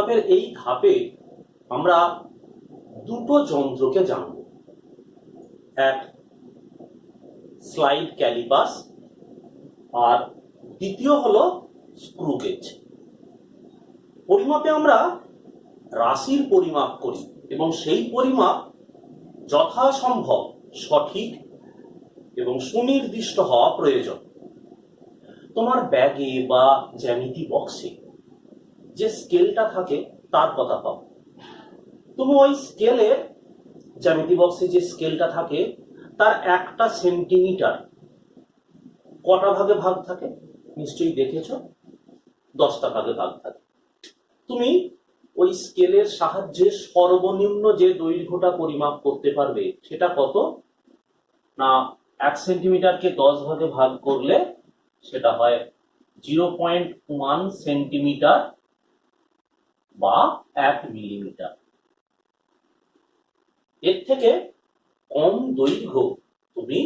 পরিমাপের এই ধাপে আমরা দুটো যন্ত্রকে জানব, এক স্লাইড ক্যালিপার্স আর দ্বিতীয় হলো স্ক্রু গেজ। পরিমাপে আমরা রাশির পরিমাপ করি এবং সেই পরিমাপ যথাসম্ভব সঠিক এবং সুনির্দিষ্ট হওয়া প্রয়োজন। তোমার ব্যাগে বা জ্যামিতি বক্সে যে স্কেলটা থাকে তার কথা পাও। তুমি ওই স্কেলের জ্যামিতি বক্সে যে স্কেলটা থাকে তার 1 সেন্টিমিটার কটা ভাগে ভাগ থাকে নিশ্চয়ই দেখেছো, 10টা ভাগে ভাগ থাকে। তুমি ওই স্কেলের সাহায্যে সর্বনিম্ন যে দৈর্ঘ্যটা পরিমাপ করতে পারবে সেটা কত না, 1 সেন্টিমিটারকে 10 ভাগে ভাগ করলে সেটা হয় 0.1 সেন্টিমিটার বা 1 মিলিমিটার। এর থেকে কম দৈর্ঘ্য তুমি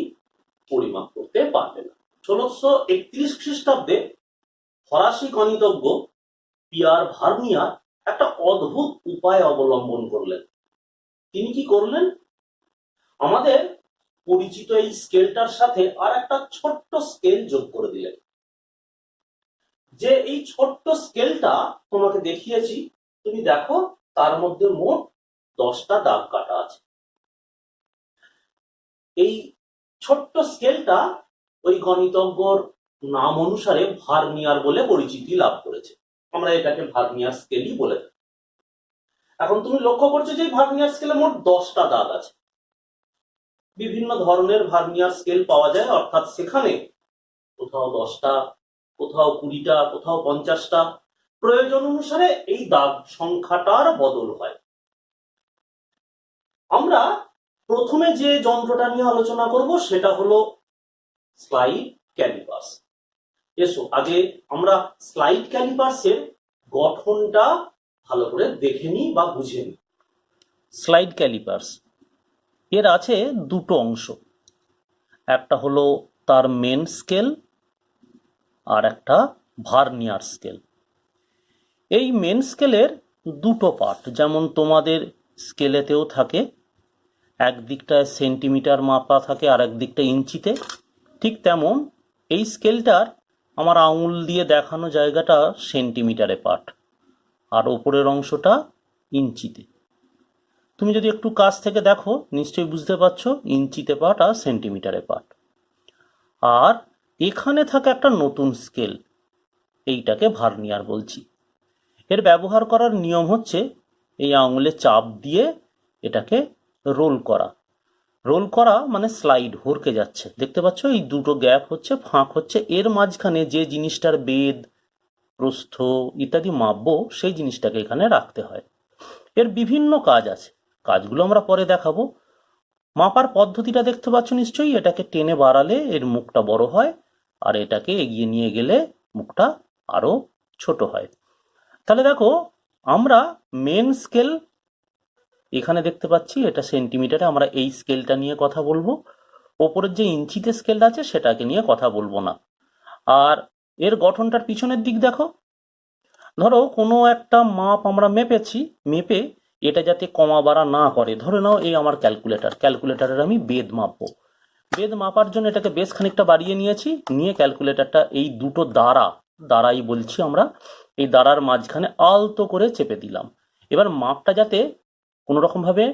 পরিমাপ করতে পারবে না। 1631 খ্রিস্টাব্দে ফরাসি গণিতজ্ঞ পিয়ার ভার্নিয়ার একটা অদ্ভুত উপায় অবলম্বন করলেন। তিনি কি করলেন, আমাদের পরিচিত এই স্কেলটার সাথে আর একটা ছোট্ট স্কেল যোগ করে দিলেন। যে এই ছোট্ট স্কেলটা তোমাকে দেখিয়েছি, তুমি দেখো তার মধ্যে মোট 10টা দাগ কাটা আছে। এই ছোট্ট স্কেলটা ওই গণিতজ্ঞর নাম অনুসারে ভার্নিয়ার বলে পরিচিতি লাভ করেছে। আমরা এটাকে ভার্নিয়ার স্কেলই বলে থাকি। এখন তুমি লক্ষ্য করছো যে ভার্নিয়ার স্কেলে মোট 10টা দাগ আছে। বিভিন্ন ধরনের ভার্নিয়ার স্কেল পাওয়া যায়, অর্থাৎ সেখানে কোথাও 10টা, কোথাও 20টা, কোথাও 50টা, প্রয়োজন অনুসারে এই দাগ সংখ্যাটার বদল হয়। আমরা প্রথমে যে যন্ত্রটা নিয়ে আলোচনা করব সেটা হলো স্লাইড ক্যালিপার্স। এসো আগে আমরা স্লাইড ক্যালিপার্সের গঠনটা ভালো করে দেখে নিই বা বুঝে নিই। স্লাইড ক্যালিপার্স এর আছে দুটো অংশ, একটা হলো তার মেন স্কেল আর একটা ভার্নিয়ার স্কেল। এই মেন স্কেলের দুটো পার্ট, যেমন তোমাদের স্কেলেতেও থাকে, এক দিকটায় সেন্টিমিটার মাপা থাকে আর এক দিকটা ইঞ্চিতে, ঠিক তেমন এই স্কেলটার আমার আঙুল দিয়ে দেখানো জায়গাটা সেন্টিমিটারে পার্ট আর ওপরের অংশটা ইঞ্চিতে। তুমি যদি একটু কাছ থেকে দেখো নিশ্চয়ই বুঝতে পারছো ইঞ্চিতে পার্ট আর সেন্টিমিটারে পার্ট। আর এখানে থাকে একটা নতুন স্কেল, এইটাকে ভার্নিয়ার বলছি। এর ব্যবহার করার নিয়ম হচ্ছে এই আঙুলে চাপ দিয়ে এটাকে রোল করা। রোল করা মানে স্লাইড হরকে যাচ্ছে, দেখতে পাচ্ছ এই দুটো গ্যাপ হচ্ছে, ফাঁক হচ্ছে, এর মাঝখানে যে জিনিসটার বেদ প্রস্থ ইত্যাদি মাপবো সেই জিনিসটাকে এখানে রাখতে হয়। এর বিভিন্ন কাজ আছে, কাজগুলো আমরা পরে দেখাবো। মাপার পদ্ধতিটা দেখতে পাচ্ছ নিশ্চয়ই, এটাকে টেনে বাড়ালে এর মুখটা বড় হয় আর এটাকে এগিয়ে নিয়ে গেলে মুখটা আরো ছোট হয়। তাহলে দেখো আমরা মেন স্কেল এখানে দেখতে পাচ্ছি, এটা সেন্টিমিটারে, আমরা এই স্কেলটা নিয়ে কথা বলবো। ওপরের যে ইঞ্চিতে স্কেলটা আছে সেটাকে নিয়ে কথা বলবো না। আর এর গঠনটার পিছনের দিক দেখো, ধরো কোনো একটা মাপ আমরা মেপেছি, মেপে এটা যাতে কমা বাড়া না করে, ধরে নাও এই আমার ক্যালকুলেটারের আমি বেদ মাপবো। বেদ মাপার জন্য এটাকে বেশ খানিকটা বাড়িয়ে নিয়েছি, নিয়ে ক্যালকুলেটারটা এই দুটো দাঁড়াই বলছি আমরা, এই দাঁড়ার মাঝখানে আলতো করে চেপে দিলাম। এবার মাপটা যাতে কোনো রকম ভাবে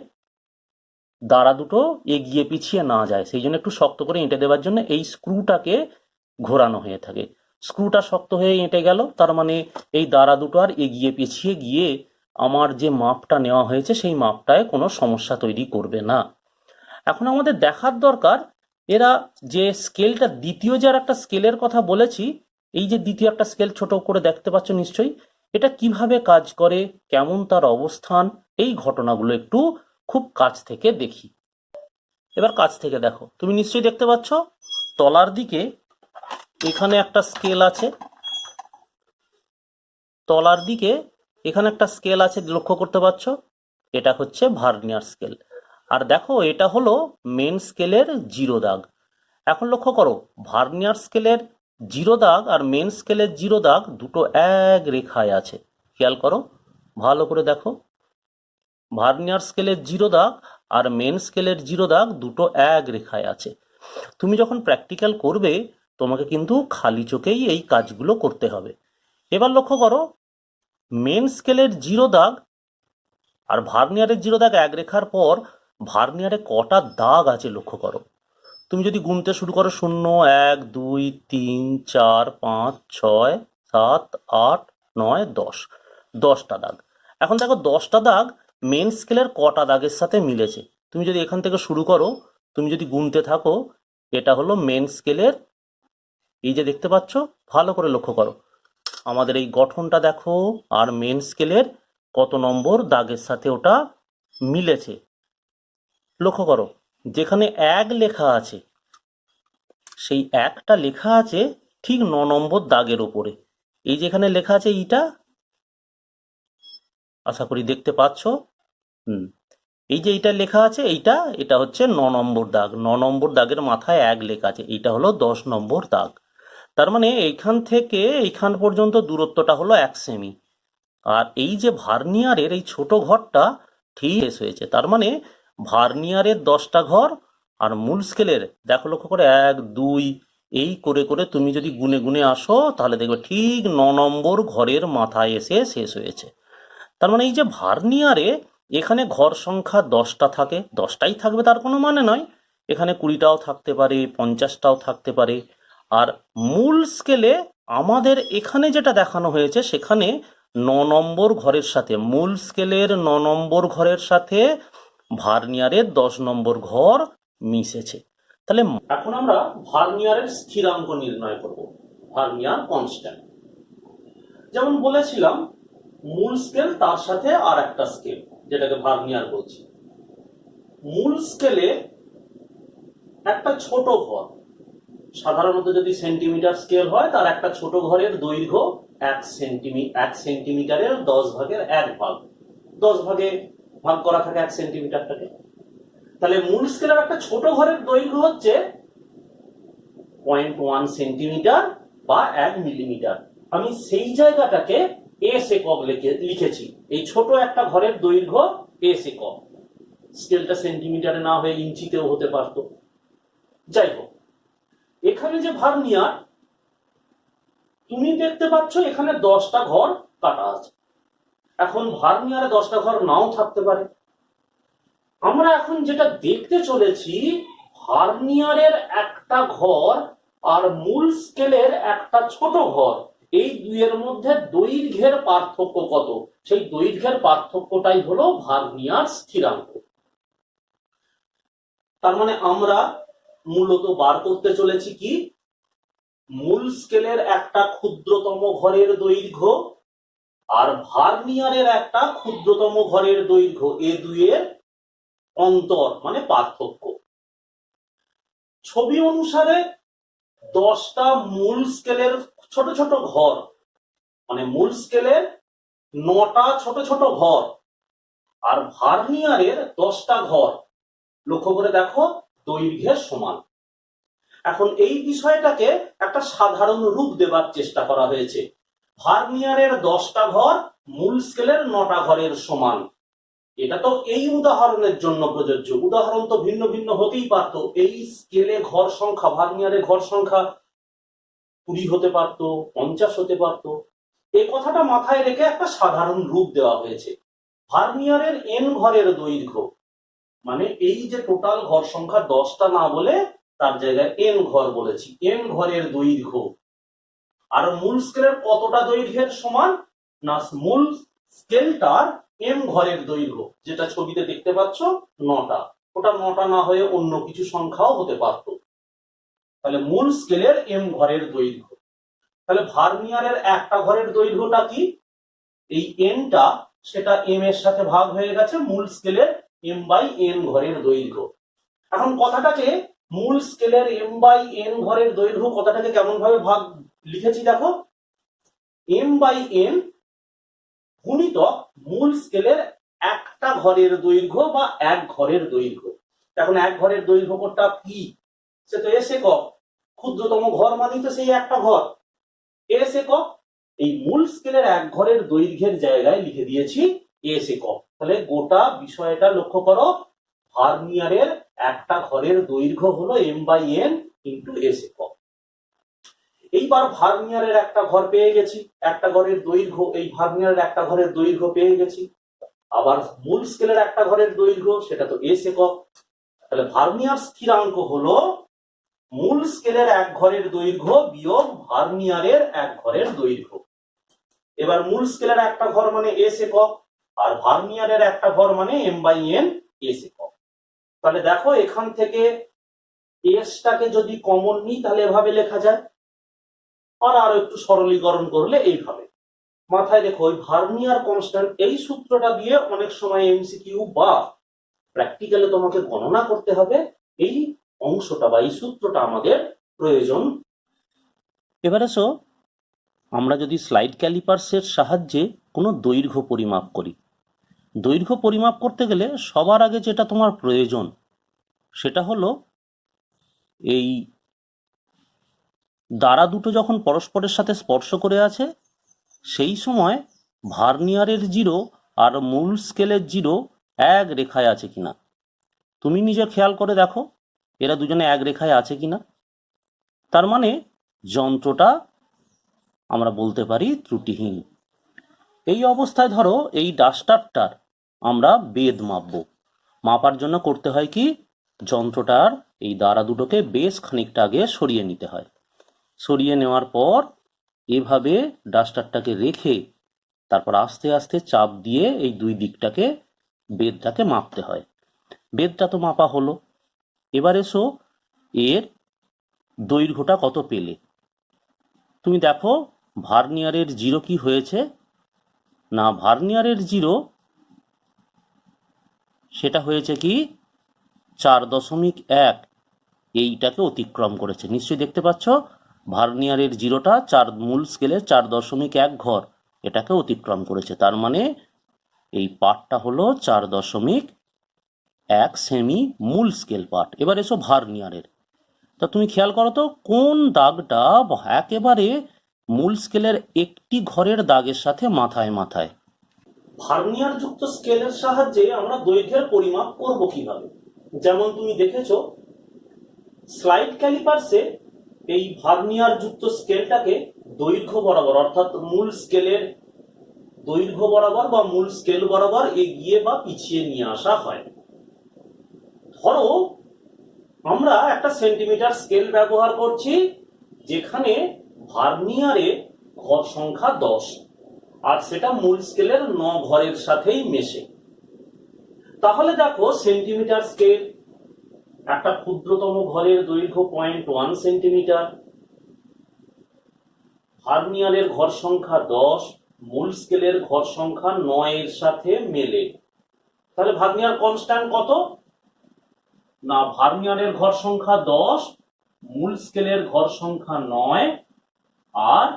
দাঁড়া দুটো এগিয়ে পিছিয়ে না যায় সেই জন্য একটু শক্ত করে এঁটে দেওয়ার জন্য এই স্ক্রুটাকে ঘোরানো হয়ে থাকে। স্ক্রুটা শক্ত হয়ে এঁটে গেল, তার মানে এই দাঁড়া দুটো আর এগিয়ে পিছিয়ে গিয়ে আমার যে মাপটা নেওয়া হয়েছে সেই মাপটায় কোনো সমস্যা তৈরি করবে না। এখন আমাদের দেখার দরকার এরা যে স্কেলটা, দ্বিতীয় যে আর একটা স্কেলের কথা বলেছি, এই যে দ্বিতীয় একটা স্কেল ছোট করে দেখতে পাচ্ছ নিশ্চয়ই, এটা কিভাবে কাজ করে, কেমন তার অবস্থান, এই ঘটনাগুলো একটু খুব কাছ থেকে দেখি। এবার কাছ থেকে দেখো, তুমি নিশ্চয়ই দেখতে পাচ্ছ তলার দিকে এখানে একটা স্কেল আছে, তলার দিকে এখানে একটা স্কেল আছে, লক্ষ্য করতে পারছো, এটা হচ্ছে ভার্নিয়ার স্কেল। আর দেখো এটা হলো মেন স্কেলের 0 দাগ। এখন লক্ষ্য করো ভার্নিয়ার স্কেলের 0 দাগ আর মেন স্কেলের 0 দাগ দুটো এক রেখায় আছে, খেয়াল করো। ভালো করে দেখো, ভার্নিয়ার স্কেলের 0 দাগ আর মেন স্কেলের 0 দাগ দুটো এক রেখায় আছে। তুমি যখন প্র্যাকটিক্যাল করবে তোমাকে কিন্তু খালি চোখেই এই কাজগুলো করতে হবে। এবার লক্ষ্য করো, মেন স্কেলের 0 দাগ আর ভার্নিয়ারের 0 দাগ এক রেখার পর ভার্নিয়ারে কটা দাগ আছে লক্ষ্য করো। তুমি যদি গুনতে শুরু করো 0, 1, 2, 3, 4, 5, 6, 7, 8, 9, 10, 10টা দাগ। এখন দেখো 10টা দাগ মেন স্কেলের কটা দাগের সাথে মিলেছে। তুমি যদি এখান থেকে শুরু করো, তুমি যদি গুনতে থাকো, এটা হলো মেন স্কেলের, এই যে দেখতে পাচ্ছ, ভালো করে লক্ষ্য করো আমাদের এই গঠনটা দেখো, আর মেন স্কেলের কত নম্বর দাগের সাথে ওটা মিলেছে লক্ষ্য করো। যেখানে 1 লেখা আছে সেই একটা লেখা আছে ঠিক 9 নম্বর দাগের ওপরে। এই যেখানে লেখা আছে এইটা, আশা করি দেখতে পাচ্ছ। এই যে এইটা লেখা আছে এটা হচ্ছে 9 নম্বর দাগ। 9 নম্বর দাগের মাথায় 1 লেখা আছে, এইটা হলো 10 নম্বর দাগ। তার মানে এইখান থেকে এইখান পর্যন্ত দূরত্বটা হলো 1 সেমি। আর এই যে ভার্নিয়ারের এই ছোট ঘরটা ঠিক শেষ হয়েছে। তার মানে ভার্নিয়ারের 10টা ঘর আর মূল স্কেলের দেখো লক্ষ্য করে 1, 2 এই করে করে তুমি যদি গুনে গুনে আসো তাহলে দেখবে ঠিক 9 নম্বর ঘরের মাথায় এসে শেষ হয়েছে। তার মানে এই যে ভার্নিয়ারে এখানে ঘর সংখ্যা 10টা থাকে, 10টাই থাকবে তার কোনো মানে নয়, এখানে 20টাও থাকতে পারে, 50টাও থাকতে পারে। আর মূল স্কেলে আমাদের এখানে যেটা দেখানো হয়েছে সেখানে 9 নম্বর ঘরের সাথে, মূল স্কেলের 9 নম্বর ঘরের সাথে ভার্নিয়ারের 10 নম্বর ঘর মিশেছে। তাহলে এখন আমরা ভার্নিয়ারের স্থিরাঙ্ক নির্ণয় করব, ভার্নিয়ার কনস্ট্যান্ট। যেমন বলেছিলাম মূল স্কেল তার সাথে আর একটা স্কেল যেটাকে ভার্নিয়ার বলছি। মূল স্কেলে একটা ছোট ঘর, সাধারণত যদি সেন্টিমিটার স্কেল হয় তার একটা ছোট ঘরের দৈর্ঘ্য 1 সেন্টিমিটারের 10 ভাগের 1 ভাগ, 10 ভাগে ভাগ করা থাকে 1 সেন্টিমিটারটাকে। তাহলে মূল স্কেলের একটা ছোট ঘরের দৈর্ঘ্য হচ্ছে 0.1 সেন্টিমিটার বা 1 মিলিমিটার। আমি সেই জায়গাটাকে এস একক লিখেছি। এই ছোট একটা ঘরের দৈর্ঘ্য এস একক, স্কেলটা সেন্টিমিটারে না হয়ে ইঞ্চিতেও হতে পারত। যাই হোক, এখানে যে ভার্নিয়ার তুমি দেখতে পাচ্ছ এখানে 10টা ঘর কাটা আছে। এখন ভার্নিয়ারে 10টা ঘর নাও থাকতে পারে। আমরা এখন যেটা দেখতে চলেছি ভার্নিয়ারের একটা ঘর আর মূল স্কেলের একটা ছোট ঘর, এই দুইয়ের মধ্যে দৈর্ঘ্যের পার্থক্য কত, সেই দৈর্ঘ্যের পার্থক্যটাই হলো ভার্নিয়ার স্থিরাঙ্ক। তার মানে আমরা মূলত বার করতে চলেছি কি, মূল স্কেলের একটা ক্ষুদ্রতম ঘরের দৈর্ঘ্য আর ভার্নিয়ারের একটা ক্ষুদ্রতম ঘরের দৈর্ঘ্য, এ দুইয়ের অন্তর মানে পার্থক্য। ছবি অনুসারে 10টা মূল স্কেলের ছোট ছোট ঘর, মানে মূল স্কেলের 9টা ছোট ছোট ঘর আর ভার্নিয়ারের 10টা ঘর লক্ষ্য করে দেখো দৈর্ঘ্যের সমান। এখন এই বিষয়টাকে একটা সাধারণ রূপ দেবার চেষ্টা করা হয়েছে। ভার্নিয়ারের 10টা ঘর মূল স্কেলের 9টা ঘরের সমান। এটা তো এই উদাহরণের জন্য প্রযোজ্য, উদাহরণ তো ভিন্ন ভিন্ন হতেই পারত। এই স্কেলে ঘর সংখ্যা, ভার্নিয়ারে ঘর সংখ্যা 20 হতে পারত, 50 হতে পারত। এই কথাটা মাথায় রেখে একটা সাধারণ রূপ দেওয়া হয়েছে। ভার্নিয়ারের n ঘরের দৈর্ঘ্য, মানে এই যে টোটাল ঘর সংখ্যা 10টা না বলে তার জায়গায় n ঘর বলেছি, n ঘরের দৈর্ঘ্য। আর মূল স্কেলের কতটা দৈর্ঘ্যের সমান না, মূল স্কেলটার m ঘরের দৈর্ঘ্য, যেটা ছবিতে দেখতে পাচ্ছ 9টা, ওটা 9টা না হয়ে অন্য কিছু সংখ্যাও হতে পারত। তাহলে মূল স্কেলের m ঘরের দৈর্ঘ্য। তাহলে ভার্নিয়ারের একটা ঘরের দৈর্ঘ্যটা কি, এই nটা সেটা m এর সাথে ভাগ হয়ে গেছে মূল স্কেলের m/n ঘরের দৈর্ঘ্য। এখন কথাটাকে মূল স্কেলের m/n ঘরের দৈর্ঘ্য কথাটাকে কেমন ভাবে ভাগ লিখেছি দেখো, m/n গুণিতক মূল স্কেলের একটা ঘরের দৈর্ঘ্য বা এক ঘরের দৈর্ঘ্য। এখন এক ঘরের দৈর্ঘ্যটা কি, সে তো এস একক, ক্ষুদ্রতম ঘর মানেই তো সেই একটা ঘর, এস একক। এই মূল স্কেলের এক ঘরের দৈর্ঘ্যের জায়গায় লিখে দিয়েছি এস একক। তাহলে গোটা বিষয়টা লক্ষ্য করো, ভার্নিয়ারের একটা ঘরের দৈর্ঘ্য হলো m/n ইন্টু এস একক। এইবার ভার্নিয়ারের একটা ঘর পেয়ে গেছি, একটা ঘরের দৈর্ঘ্য, এই ভার্নিয়ারের একটা ঘরের দৈর্ঘ্য পেয়ে গেছি। আবার মূল স্কেলের একটা ঘরের দৈর্ঘ্য, সেটা তো এস একক। তাহলে ভার্নিয়ার স্থিরাঙ্ক হলো মূল স্কেলের এক ঘরের দৈর্ঘ্য বিয়োগ ভার্নিয়ারের এক ঘরের দৈর্ঘ্য। এবার মূল স্কেলের একটা ঘর মানে এস একক, আর ভার্নিয়ারের একটা ঘর মানে m/n এস একক। তাহলে দেখো এখান থেকে এসটাকে যদি কমন নিই তাহলে এভাবে লেখা যায়, আর আরো একটু সরলীকরণ করলে এইভাবে। মাথায় রেখো, ওই ভার্নিয়ার কনস্ট্যান্ট এই সূত্রটা দিয়ে অনেক সময় এমসিকিউ বা প্র্যাকটিক্যালে তোমাকে গণনা করতে হবে, এই অংশটা বা এই সূত্রটা আমাদের প্রয়োজন। এবার এসো আমরা যদি স্লাইড ক্যালিপার্সের সাহায্যে কোনো দৈর্ঘ্য পরিমাপ করি। দৈর্ঘ্য পরিমাপ করতে গেলে সবার আগে যেটা তোমার প্রয়োজন সেটা হলো এই দ্বারা দুটো যখন পরস্পরের সাথে স্পর্শ করে আছে সেই সময় ভার্নিয়ারের জিরো আর মূল স্কেলের জিরো এক রেখায় আছে কিনা। তুমি নিজে খেয়াল করে দেখো এরা দুজনে এক রেখায় আছে কিনা। তার মানে যন্ত্রটা আমরা বলতে পারি ত্রুটিহীন। এই অবস্থায় ধরো এই ডাস্টারটার আমরা বেধ মাপবো। মাপার জন্য করতে হয় কি, যন্ত্রটার এই দ্বারা দুটোকে বেশ খানিকটা আগে সরিয়ে নিতে হয়। সরিয়ে নেওয়ার পর এভাবে ডাস্টারটাকে রেখে তারপর আস্তে আস্তে চাপ দিয়ে এই দুই দিকটাকে বেধটাকে মাপতে হয়। বেধটা তো মাপা হলো, এবার এসো এর দৈর্ঘ্যটা কত পেলে। তুমি দেখো ভার্নিয়ারের জিরো কি হয়েছে না, ভার্নিয়ারের জিরো সেটা হয়েছে কি 4.1, এইটাকে অতিক্রম করেছে। নিশ্চয়ই দেখতে পাচ্ছ ভার্নিয়ারের জিরোটা মূল স্কেলে 4.1 ঘর এটাকে অতিক্রম করেছে। তার মানে এই পার্টটা হলো 4.1 সেমি মূল স্কেল পার্ট। এবার এসো ভার্নিয়ারের। তা তুমি খেয়াল করো তো কোন দাগটা একেবারে মূল স্কেলের একটি ঘরের দাগের সাথে মাথায় মাথায়। ভার্নিয়ার যুক্ত স্কেলের সাহায্যে আমরা দৈর্ঘ্যের পরিমাপ করব কিভাবে। যেমন তুমি দেখেছো স্লাইড ক্যালিপার্সে এই ভার্নিয়ার যুক্ত স্কেলটাকে দৈর্ঘ্য বরাবর অর্থাৎ মূল স্কেলের দৈর্ঘ্য বরাবর বা মূল স্কেল বরাবর এগিয়ে বা পিছিয়ে নিয়ে আসা হয়। ধরো আমরা একটা সেন্টিমিটার স্কেল ব্যবহার করছি যেখানে ভার্নিয়ারে ঘর সংখ্যা 10 আর সেটা মূল স্কেলের 9 ঘরের সাথেই মেশে। তাহলে দেখো সেন্টিমিটার স্কেল, একটা ক্ষুদ্রতম ঘরের দৈর্ঘ্য 0.1 সেন্টিমিটার, ভার্নিয়ারের ঘর সংখ্যা 10, মূল স্কেলের ঘর সংখ্যা 9 এর সাথে মেলে। তাহলে ভার্নিয়ার কনস্ট্যান্ট কত না, ভার্নিয়ারের ঘর সংখ্যা 10, মূল স্কেলের ঘর সংখ্যা 9 আর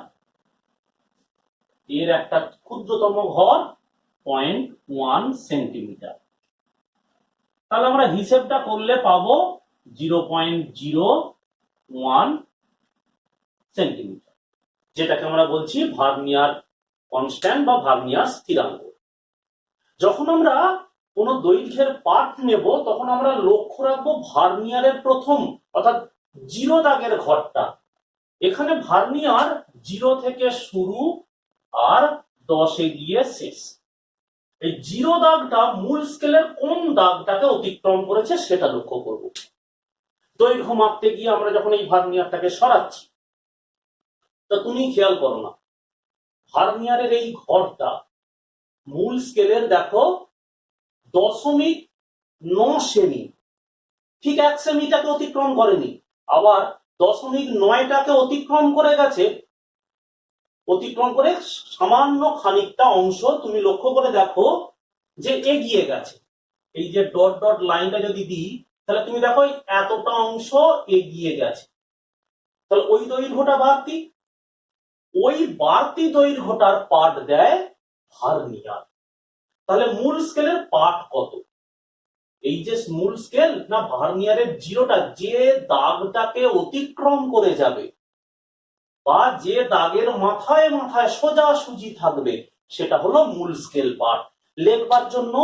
এর একটা ক্ষুদ্রতম ঘর 0.1 সেন্টিমিটার। তাহলে আমরা হিসেবটা করলে পাবো 0.01 সেন্টিমিটার, যেটাকে আমরা বলছি ভার্নিয়ার কনস্ট্যান্ট বা ভার্নিয়ার স্থিরাঙ্ক। যখন আমরা কোন দৈর্ঘ্যের পার্ট নেব তখন আমরা লক্ষ্য রাখবো ভার্নিয়ারের প্রথম অর্থাৎ 0 দাগের ঘরটা। এখানে ভার্নিয়ার 0 থেকে শুরু আর 10-এ গিয়ে শেষ। এই 0 দাগটা মূল স্কেলের কোন দাগটাকে অতিক্রম করেছে সেটা লক্ষ্য করব। দৈর্ঘ্য মাপতে গিয়ে আমরা যখন এই ভার্নিয়ারটাকে সরাচ্ছি, তা তুমি খেয়াল করো না ভার্নিয়ারের এই ঘরটা মূল স্কেলের দেখো 0.9 সেমি, ঠিক 1 সেমিটাকে অতিক্রম করেনি, আবার 0.9টাকে অতিক্রম করে গেছে। অতিক্রম করে সামান্য খানিকটা অংশ তুমি লক্ষ্য করে দেখো যে এগিয়ে গেছে। এই যে ডট ডট লাইনটা যদি দিই তাহলে তুমি দেখো এতটা অংশ এগিয়ে গেছে। তাহলে ওই দৈর্ঘ্যটা বাড়তি, ওই বাড়তি দৈর্ঘ্যটার পার্ট দেয় ভার্নিয়ার। তাহলে মূল স্কেলের পার্ট কত, এই যে মূল স্কেল না ভার্নিয়ারের 0টা যে দাগটাকে অতিক্রম করে যাবে বা যে দাগের মাথায় মাথায় সোজাসুজি থাকবে সেটা হলো মূল স্কেল পার্ট। লিখবার জন্য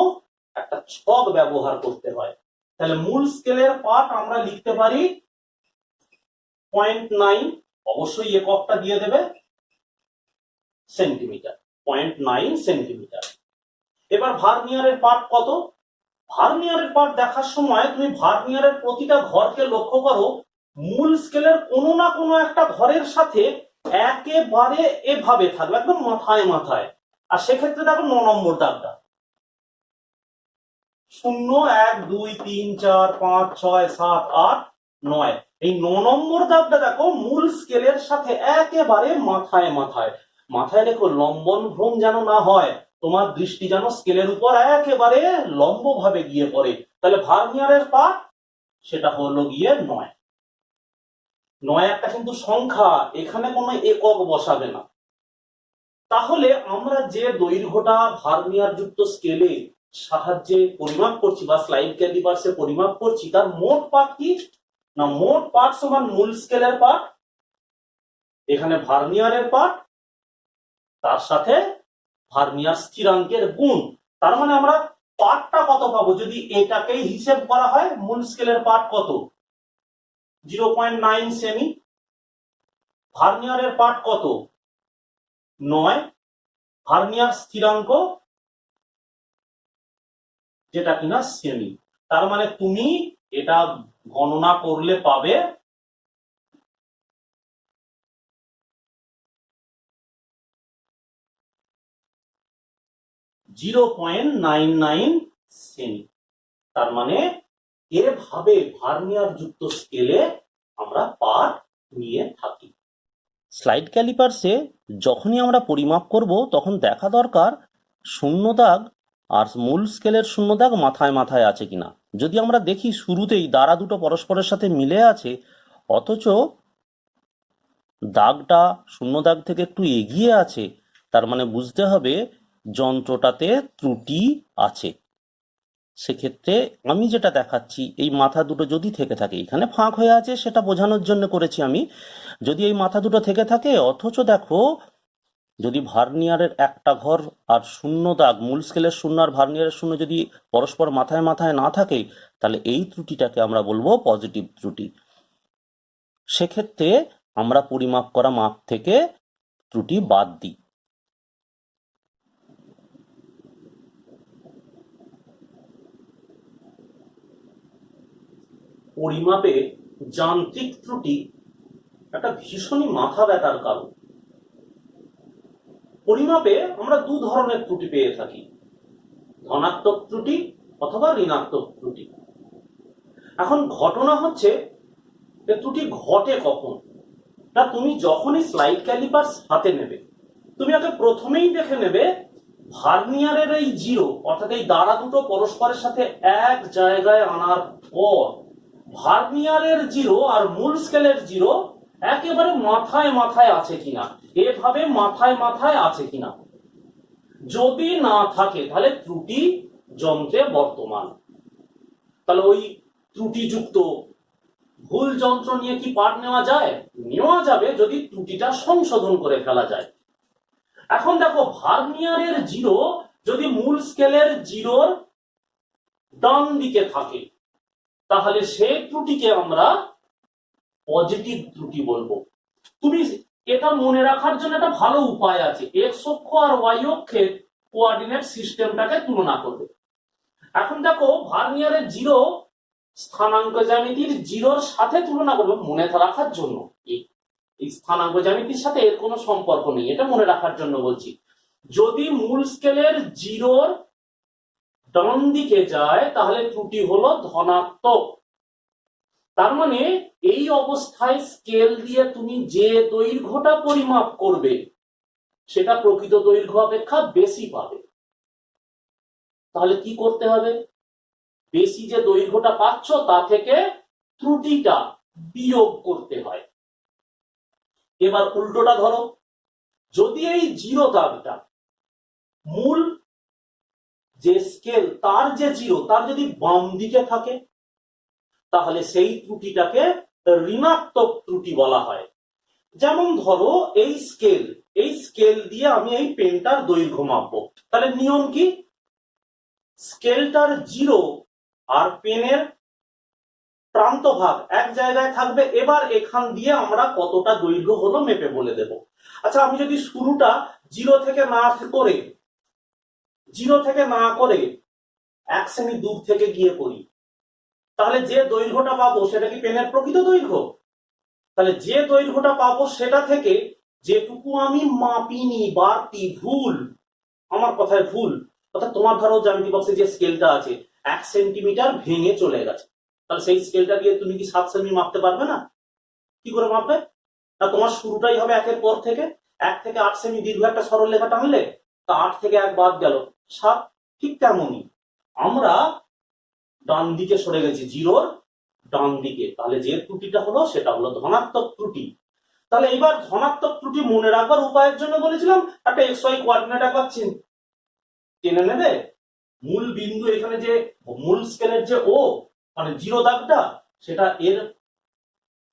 একটা ছক ব্যবহার করতে হয়। তাহলে মূল স্কেলের পার্ট আমরা লিখতে পারি 0.9, অবশ্যই এককটা দিয়ে দেবে সেন্টিমিটার, 0.9 সেন্টিমিটার। এবার ভার্নিয়ারের পার্ট কত? ভার্নিয়ারের পার্ট দেখার সময় তুমি ভার্নিয়ারের প্রতিটা ঘরকে লক্ষ্য করো, মূল স্কেলের কোনো না কোনো একটা ঘরের সাথে একেবারে এভাবে থাকবে, একদম মাথায় মাথায়। আর সেক্ষেত্রে দেখো 9 নম্বর দাগটা 0, 1, 2, 3, 4, 5, 6, 7, 8, 9, এই 9 নম্বর দাগটা দেখো মূল স্কেলের সাথে একেবারে মাথায় মাথায়। মাথায় রেখো লম্বন ভ্রম যেন না হয়, তোমার দৃষ্টি যেন স্কেলের উপর একেবারে লম্ব ভাবে গিয়ে পড়ে। তাহলে ভার্নিয়ারের পার্ট সেটা হলো গিয়ে 9। 9 একটা কিন্তু সংখ্যা, এখানে কোনো একক বসাবে না। তাহলে আমরা যে দৈর্ঘ্যটা ভার্নিয়ার যুক্ত স্কেলে সাহায্যে পরিমাপ করছি বা স্লাইড ক্যালিপার্সে পরিমাপ করছি, তার মোট পার্ট কি না, মোট পার্ট সমান মূল স্কেলের পার্ট, এখানে ভার্নিয়ারের পার্ট, তার সাথে ভার্নিয়ার স্থিরাঙ্কের গুণ। তার মানে আমরা পার্টটা কত পাবো যদি এটাকেই হিসেব করা হয়? মূল স্কেলের পার্ট কত? 0.9 সেমি। ভার্নিয়ারের পার্ট কত? 9। ভার্নিয়ার স্থিরাঙ্ক যেটা কিনা সেমি। তার মানে তুমি এটা গণনা করলে পাবে 0.99 সেমি। তার মানে এভাবে ভার্নিয়ার যুক্ত স্কেলে আমরা পার্ট নিয়ে থাকি। স্লাইড ক্যালিপার্সে যখনই আমরা পরিমাপ করব তখন দেখা দরকার শূন্য দাগ আর মূল স্কেলের শূন্য দাগ মাথায় মাথায় আছে কিনা। যদি আমরা দেখি শুরুতেই দ্বারা দুটো পরস্পরের সাথে মিলে আছে, অথচ দাগটা শূন্য দাগ থেকে একটু এগিয়ে আছে, তার মানে বুঝতে হবে যন্ত্রটাতে ত্রুটি আছে। সেক্ষেত্রে আমি যেটা দেখাচ্ছি, এই মাথা দুটো যদি থেকে থাকে, এখানে ফাঁক হয়ে আছে সেটা বোঝানোর জন্য করেছি আমি, যদি এই মাথা দুটো থেকে থাকে অথচ দেখো যদি ভার্নিয়ারের একটা ঘর আর শূন্য দাগ, মূল স্কেলের শূন্য আর ভার্নিয়ারের শূন্য যদি পরস্পর মাথায় মাথায় না থাকে, তাহলে এই ত্রুটিটাকে আমরা বলবো পজিটিভ ত্রুটি। সেক্ষেত্রে আমরা পরিমাপ করা মাপ থেকে ত্রুটি বাদ দিই। পরিমাপে যান্ত্রিক ত্রুটি একটা ভীষণই মাথা ব্যথার কারণ। পরিমাপে আমরা দু ধরনের ত্রুটি পেয়ে থাকি, ধনাত্মক ত্রুটি অথবা ঋণাত্মক ত্রুটি। এখন ঘটনা হচ্ছে ত্রুটি ঘটে কখন না, তুমি যখনই স্লাইড ক্যালিপার্স হাতে নেবে, তুমি আগে প্রথমেই দেখে নেবে ভার্নিয়ারের এই জিরো, অর্থাৎ এই দ্বারা দুটো পরস্পরের সাথে এক জায়গায় আনার পর ভার্নিয়ারের জিরো আর মূল স্কেলের জিরো একেবারে মাথায় মাথায় আছে কিনা, এভাবে মাথায় মাথায় আছে কিনা। যদি না থাকে তাহলে ত্রুটি যন্ত্রে বর্তমান। তাহলে ওই ত্রুটিযুক্ত ভুল যন্ত্র নিয়ে কি পার্ট নেওয়া যায়? নেওয়া যাবে যদি ত্রুটিটা সংশোধন করে ফেলা যায়। এখন দেখো ভার্নিয়ারের জিরো যদি মূল স্কেলের জিরোর ডান দিকে থাকে, তাহলে সেই ত্রুটিকে আমরা পজিটিভ ত্রুটি বলবো। তুমি এটা মনে রাখার জন্য একটা ভালো উপায় আছে, এক্স অক্ষ আর ওয়াই অক্ষের কোঅর্ডিনেট সিস্টেমটাকে তুলনা করবে। এখন দেখো ভার্নিয়ারের জিরো স্থানাঙ্ক জ্যামিতির জিরোর সাথে তুলনা করবে মনে রাখার জন্য। এই স্থানাঙ্ক জ্যামিতির সাথে এর কোনো সম্পর্ক নেই, এটা মনে রাখার জন্য বলছি। যদি মূল স্কেলের জিরোর ডান দিকে যায় তাহলে ত্রুটি হলো ধনাত্মক। তার মানে এই অবস্থায় স্কেল দিয়ে তুমি যে দৈর্ঘ্যটা পরিমাপ করবে সেটা প্রকৃত দৈর্ঘ্য অপেক্ষা বেশি পাবে। তাহলে কি করতে হবে? বেশি যে দৈর্ঘ্যটা পাচ্ছ তা থেকে ত্রুটিটা বিয়োগ করতে হয়। এবার উল্টোটা ধরো, যদি এই জিরো দাগটা মূল যে স্কেল তার যে জিরো তার যদি বাম দিকে থাকে, তাহলে সেই ত্রুটিটাকে ঋণাত্মক ত্রুটি বলা হয়। যেমন ধরো এই স্কেল দিয়ে আমি এই পেনটার দৈর্ঘ্য মাপবো, তাহলে নিয়ম কি, স্কেলটার 0 আর পেনের প্রান্ত ভাগ এক জায়গায় থাকবে। এবার এখান দিয়ে আমরা কতটা দৈর্ঘ্য হলো মেপে বলে দেব। আচ্ছা, আমি যদি শুরুটা জিরো থেকে না করে 1 সেমি দূর থেকে গিয়ে করি, তাহলে যে দৈর্ঘ্যটা পাবো সেটা কি পেনের প্রকৃত দৈর্ঘ্য? তাহলে যে দৈর্ঘ্যটা পাবো সেটা থেকে যেটুকু আমি মাপিনি, বাড়তি ভুল, আমার কথায় ভুল, অর্থাৎ তোমার ধরো জ্যামিতি বক্সে যে স্কেলটা আছে 1 সেন্টিমিটার ভেঙে চলে গেছে, তাহলে সেই স্কেলটা দিয়ে তুমি কি 7 সেমি মাপতে পারবে না? কি করে মাপবে? না, তোমার শুরুটাই হবে 1 এর পর থেকে, 1 থেকে 8 সেমি দীর্ঘ একটা সরল রেখা টানলে, তা 8 থেকে 1 বাদ গেল 7। ঠিক তেমনই আমরা ডান দিকে সরে গেছি, জিরোর ডান দিকে, তাহলে যে ত্রুটিটা হলো সেটা হলো ধনাত্মক ত্রুটি। তাহলে এবার ধনাত্মক ত্রুটি মনে রাখবার উপায়ের জন্য বলেছিলাম একটা XY কোঅর্ডিনেট একবার টেনে নেবে। মূল বিন্দু এখানে যে মূল স্কেলের যে ও মানে জিরো দাগটা, সেটা এর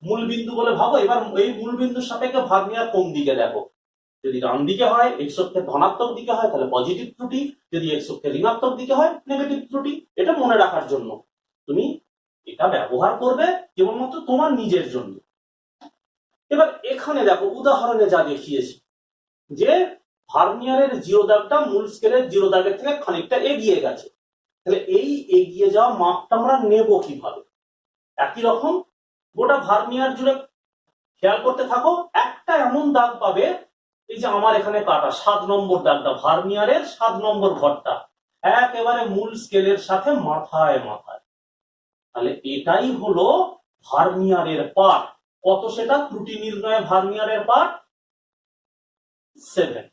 মূল বিন্দু বলে ভাবো। এবার এই মূল বিন্দুর সাপেক্ষে ভার্নিয়ার কোন দিকে দেখো, যদি ডান দিকে হয়, এক্স অক্ষের ধনাত্মক দিকে হয় তাহলে পজিটিভ ত্রুটি, যদি এক্স অক্ষের ঋণাত্মক দিকে হয় নেগেটিভ ত্রুটি। এটা মনে রাখার জন্য তুমি এটা ব্যবহার করবে কেবলমাত্র তোমার নিজের জন্য। এবার এখানে দেখো উদাহরণে যা দেখিয়েছি যে ভার্নিয়ারের জিরো দাগটা মূল স্কেলের জিরো দাগের থেকে খানিকটা এগিয়ে গেছে, তাহলে এই এগিয়ে যাওয়া মাপটা আমরা নেব কিভাবে? একই রকম গোটা ভার্নিয়ার জুড়ে খেয়াল করতে থাকো, একটা এমন দাগ পাবে, এই যে আমার এখানে কাটা 7 নম্বর দাগটা, ভার্নিয়ারের 7 নম্বর ঘরটা একেবারে মূল স্কেলের সাথে মাথায় মাথায়, তাহলে এটাই হলো ভার্নিয়ারের পাঠ। কত সেটা ত্রুটি নির্ণয়ে ভার্নিয়ারের পাঠ? 7।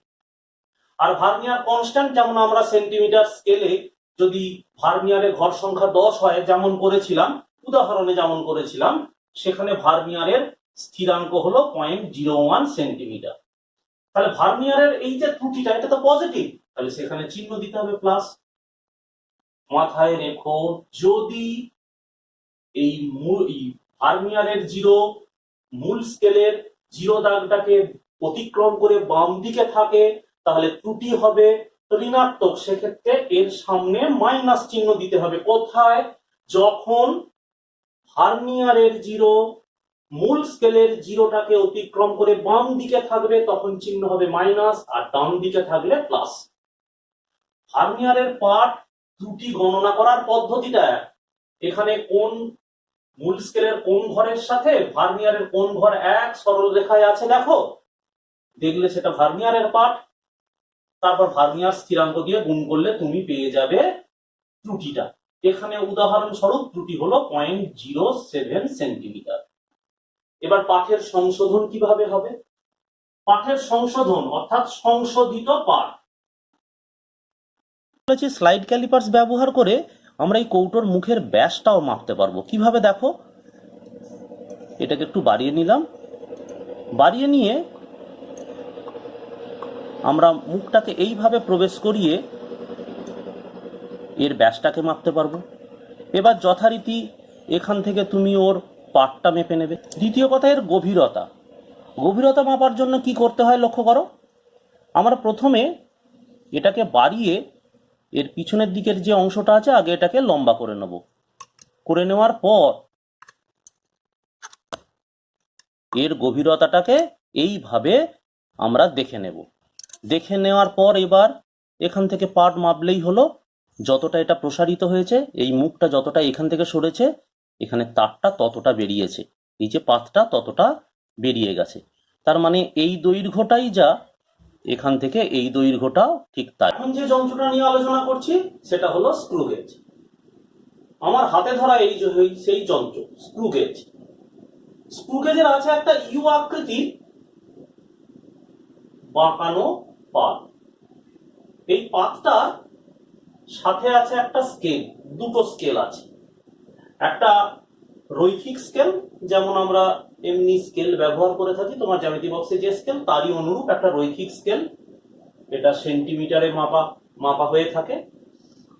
আর ভার্নিয়ার কনস্ট্যান্ট, যেমন আমরা সেন্টিমিটার স্কেলে যদি ভার্নিয়ারের ঘর সংখ্যা 10 হয়, যেমন করেছিলাম উদাহরণে, যেমন করেছিলাম, সেখানে ভার্নিয়ারের স্থিরাঙ্ক হলো 0.01 সেন্টিমিটার। তাহলে ভার্নিয়ারের এই যে ত্রুটিটা, এটা তো পজিটিভ, তাহলে সেখানে চিহ্ন দিতে হবে প্লাস। মাথায় রেখো, যদি এই ভার্নিয়ারের জিরো মূল স্কেলের জিরো দাগটাকে অতিক্রম করে বাম দিকে থাকে, তাহলে ত্রুটি হবে ঋণাত্মক। সেক্ষেত্রে এর সামনে মাইনাস চিহ্ন দিতে হবে। কোথায়? যখন ভার্নিয়ারের জিরো মূল স্কেলের জিরোটাকে অতিক্রম করে বাম দিকে থাকবে তখন চিহ্ন হবে মাইনাস, আর ডান দিকে থাকলে প্লাস। ভার্নিয়ারের পাঠ ত্রুটি গণনা করার পদ্ধতিটা, এখানে কোন মূল স্কেলের কোন ঘরের সাথে ভার্নিয়ারের কোন ঘর এক সরল রেখায় আছে দেখো, দেখলে সেটা ভার্নিয়ারের পাঠ। তারপর ভার্নিয়ার স্থিরাঙ্ক দিয়ে গুণ করলে তুমি পেয়ে যাবে ত্রুটিটা। এখানে উদাহরণস্বরূপ ত্রুটি হলো 0.07 সেন্টিমিটার। এবার পাঠের সংশোধন কিভাবে হবে? পাঠের সংশোধন অর্থাৎ সংশোধিত পাঠ স্লাইড ক্যালিপার্স ব্যবহার করে আমরা এই কৌটোর মুখের ব্যাসটাও মাপতে পারবো। কিভাবে দেখো, এটাকে একটু বাড়িয়ে নিলাম, বাড়িয়ে নিয়ে আমরা মুখটাকে এইভাবে প্রবেশ করিয়ে এর ব্যাসটাকে মাপতে পারবো। এবার যথারীতি এখান থেকে তুমি ওর পাটটা মেপে নেবে। দ্বিতীয় কথা, এর গভীরতা মাপার জন্য কি করতে হয় লক্ষ্য করো। আমরা প্রথমে এটাকে বাড়িয়ে এর পিছনের দিকের যে অংশটা আছে আগে এটাকে লম্বা করে নেব। করে নেওয়ার পর এর গভীরতাটাকে এইভাবে আমরা দেখে নেব। দেখে নেওয়ার পর এবার এখান থেকে পাট মাপলেই হলো। যতটা এটা প্রসারিত হয়েছে, এই মুখটা যতটা এখান থেকে সরেছে, এখানে তারটা ততটা বেরিয়েছে, এই যে পাতটা ততটা বেরিয়ে গেছে। তার মানে এই দৈর্ঘ্যটাই যা, এখান থেকে এই দৈর্ঘ্যটাও ঠিক তাই। এখন যে যন্ত্রটা নিয়ে আলোচনা করছি সেটা হলো স্ক্রু গেজ। আমার হাতে ধরা এই সেই যন্ত্র স্ক্রু গেজ। স্ক্রু গেজের আছে একটা ইউ আকৃতির বাঁকানো পাত। এই পাতটার সাথে আছে একটা স্কেল, দুটো স্কেল আছে। একটা রৈখিক স্কেল, যেমন আমরা এমনি স্কেল ব্যবহার করে থাকি, তোমার জ্যামিতি বক্সে যে স্কেল তারই অনুরূপ একটা রৈখিক স্কেল, এটা সেন্টিমিটারে মাপা হয়ে থাকে।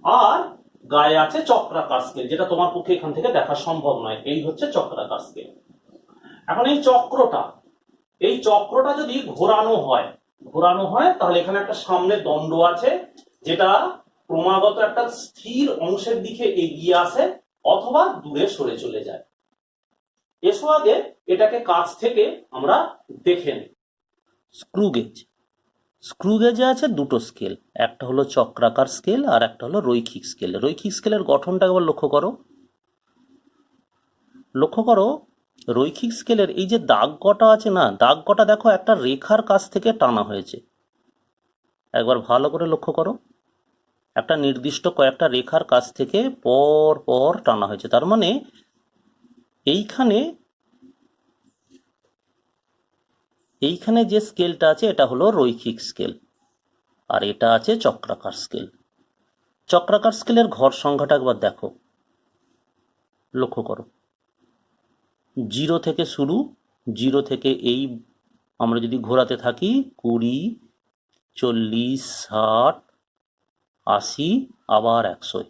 আর গায়ে আছে চক্রাকার স্কেল, যেটা তোমার পক্ষে এখান থেকে দেখা সম্ভব নয়। এই হচ্ছে চক্রাকার স্কেল। এখন এই চক্রটা, এই চক্রটা যদি ঘোরানো হয় তাহলে এখানে একটা সামনে দণ্ড আছে যেটা ক্রমাগত একটা স্থির অংশের দিকে এগিয়ে আসে অথবা দূরে সরে চলে যায়। এসো আগে এটাকে কাছ থেকে আমরা দেখে নিই। স্ক্রু গেজে আছে দুটো স্কেল, একটা হলো চক্রাকার স্কেল আর একটা হলো রৈখিক স্কেল। রৈখিক স্কেলের গঠনটা একবার লক্ষ্য করো। রৈখিক স্কেলের এই যে দাগ কটা আছে না, দাগ কটা দেখো একটা রেখার কাছ থেকে টানা হয়েছে। একবার ভালো করে লক্ষ্য করো, একটা নির্দিষ্ট কয়েকটা রেখার কাছ থেকে পর পর টানা হয়েছে। তার মানে এইখানে যে স্কেলটা আছে এটা হলো রৈখিক স্কেল, আর এটা আছে চক্রাকার স্কেল। চক্রাকার স্কেলের ঘর সংখ্যাটা একবার দেখো, লক্ষ্য করো। 0 থেকে শুরু, 0 থেকে এই আমরা যদি ঘোরাতে থাকি 20, 40, 60, 80, আবার 100।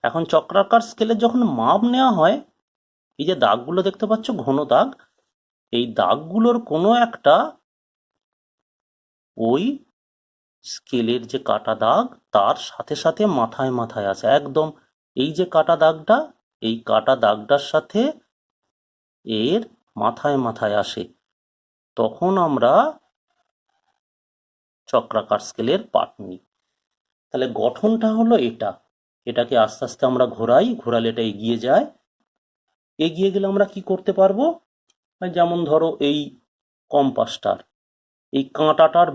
এখন চক্রাকার স্কেলের যখন মাপ নেওয়া হয়, এই যে দাগগুলো দেখতে পাচ্ছ ঘন দাগ, এই দাগগুলোর কোনো একটা ওই স্কেলের যে কাটা দাগ তার সাথে সাথে মাথায় আসে একদম। এই যে কাটা দাগটা, এই কাটা দাগটার সাথে এর মাথায় আসে, তখন আমরা চক্রাকার স্কেলের পাঠ নিই। তাহলে গঠনটা হলো এটাকে আস্তে আস্তে আমরা ঘোরালে এটা এগিয়ে যায়। এগিয়ে গেলে আমরা কি করতে পারবো, যেমন ধরো এই কম্পাসটার এই কাঁটাটার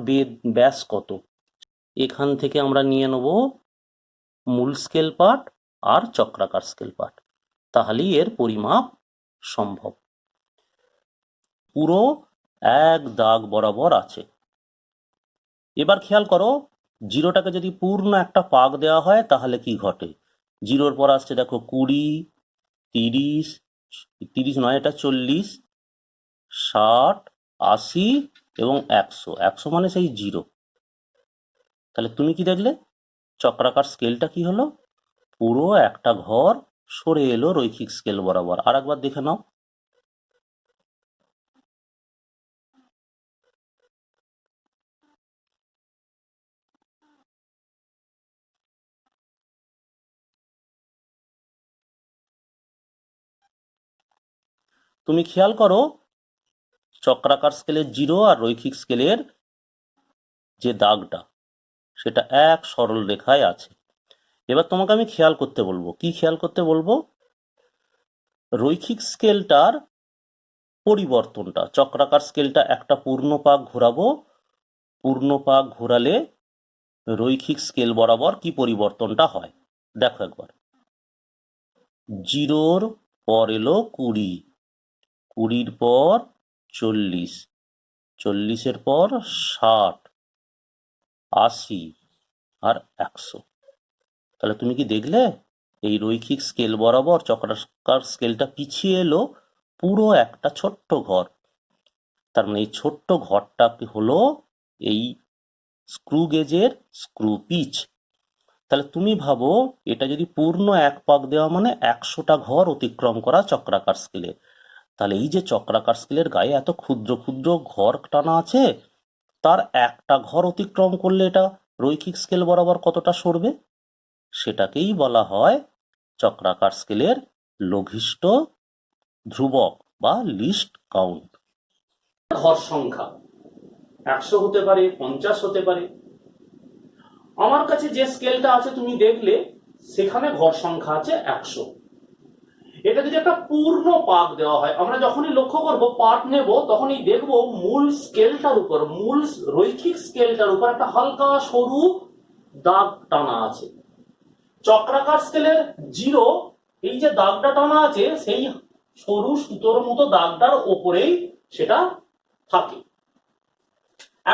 ব্যাস কত, এখান থেকে আমরা নিয়ে নেব মূল স্কেল পাঠ আর চক্রাকার স্কেল পাঠ, তাহলেই এর পরিমাপ সম্ভব। পুরো এক দাগ বরাবর আছে। এবার খেয়াল করো, 0টাকে যদি পূর্ণ একটা পাক দেওয়া হয় তাহলে কি ঘটে। 0-র পর আসছে দেখো 20, 30 নয়, এটা 40, 60, 80 এবং 100। 100 মানে সেই 0। তাহলে তুমি কি দেখলে, চক্রাকার স্কেলটা কি হলো, পুরো একটা ঘর সরে এলো রৈখিক স্কেল বরাবর। আর একবার দেখে নাও। তুমি খেয়াল করো, চক্রাকার স্কেলের 0 আর রৈখিক স্কেলের যে দাগটা সেটা এক সরল রেখায় আছে। এবার তোমাকে আমি খেয়াল করতে বলবো, কি খেয়াল করতে বলবো, রৈখিক স্কেলটার পরিবর্তনটা। চক্রাকার স্কেলটা একটা পূর্ণ পাক ঘোরাবো, পূর্ণ পাক ঘোরালে রৈখিক স্কেল বরাবর কি পরিবর্তনটা হয় দেখো একবার। 0-র পর এলো 20, 20-র পর 40, 40-এর পর 60, 80 আর 100। তাহলে তুমি কি দেখলে, এই রৈখিক স্কেল বরাবর চক্রাকার স্কেলটা পিছিয়ে এলো পুরো একটা ছোট্ট ঘর। তার মানে এই ছোট্ট ঘরটা হলো এই স্ক্রু গেজের স্ক্রু পিচ। তাহলে তুমি ভাবো, এটা যদি পূর্ণ এক পাক দেওয়া মানে 100টা ঘর অতিক্রম করা চক্রাকার স্কেলে। তাহলে এই যে চক্রাকার স্কেলের গায়ে এত ক্ষুদ্র ক্ষুদ্র ঘর টানা আছে, তার একটা ঘর অতিক্রম করলে এটা রৈখিক স্কেল বরাবর কতটা সরবে, সেটাকেই বলা হয় চক্রাকার স্কেলের লঘিষ্ঠ ধ্রুবক বা লিস্ট কাউন্ট। ঘর সংখ্যা 100 হতে পারে, 50 হতে পারে। আমার কাছে যে স্কেলটা আছে তুমি দেখলে সেখানে ঘর সংখ্যা আছে 100। এটা যদি একটা পূর্ণ পাক দেওয়া হয়, আমরা যখনই লক্ষ্য করব পাঠ নেব তখনই দেখব মূল স্কেলটার উপর, মূল রৈখিক স্কেলটার উপর একটা হালকা সরু দাগ টানা আছে। চক্রাকার স্কেলের 0 এই যে দাগটা টানা আছে সেই সরু সুতোর মতো দাগটার ওপরেই সেটা থাকে।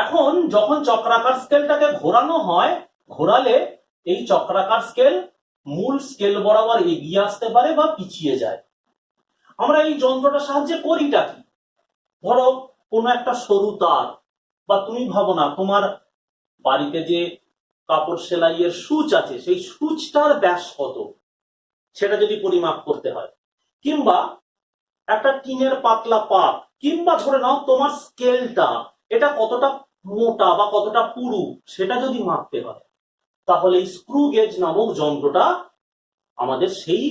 এখন যখন চক্রাকার স্কেলটাকে ঘোরানো হয়, ঘোরালে এই চক্রাকার স্কেল মূল স্কেল বরাবর এগিয়ে আসতে পারে বা পিছিয়ে যায়। আমরা এই যন্ত্রটার সাহায্যে করিটা কি, ধরো কোনো একটা সরু তার, বা তুমি ভাবো না তোমার বাড়িতে যে কাপড় সেলাইয়ের সূচ আছে সেই সূচটার ব্যাস কত, সেটা যদি পরিমাপ করতে হয়, কিংবা একটা টিনের পাতলা পাত কিংবা ধরে নাও তোমার স্কেলটা এটা কতটা মোটা বা কতটা পুরু সেটা যদি মাপতে হয়, তাহলে এই স্ক্রু গেজ নামক যন্ত্রটা আমাদের সেই